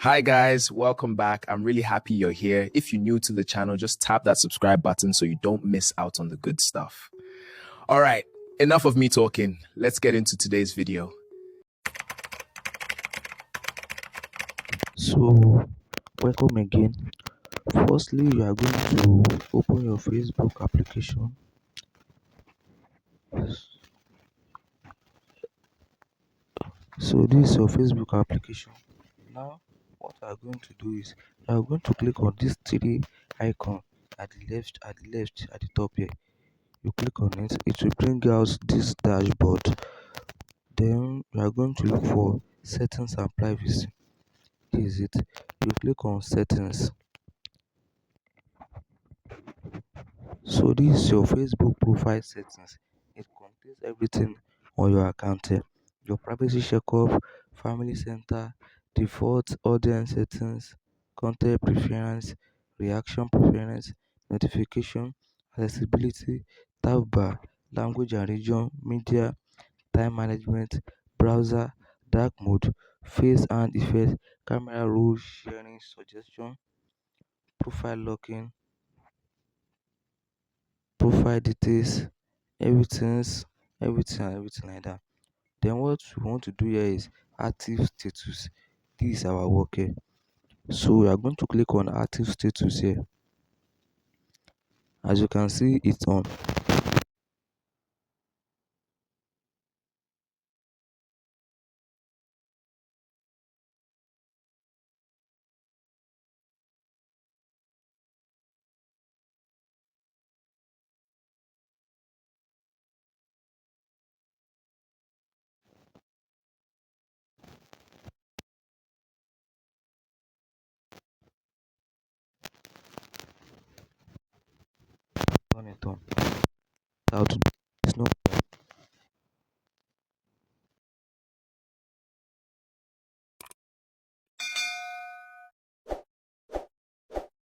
Hi guys, welcome back. I'm really happy you're here. If you're new to the channel, just tap that subscribe button so you don't miss out on the good stuff. All right, enough of me talking. Let's get into today's video. So, welcome again. Firstly, you are going to open your Facebook application. So, this is your Facebook application. Now, what you are going to do is you are going to click on this three icon at the left, at the top here. You click on it, it will bring out this dashboard. Then you are going to look for settings and privacy. This is it. You click on settings. So this is your Facebook profile settings. It contains everything on your account here. Your privacy checkup, family center, default audience settings, content preference, reaction preference, notification, accessibility, tab bar, language and region, media, time management, browser, dark mode, face and effect, camera roll, sharing suggestion, profile locking, profile details, everything's everything like that. Then what we want to do here is active status. This is our work here. So we are going to click on active status here. As you can see, it's on. Turn it on.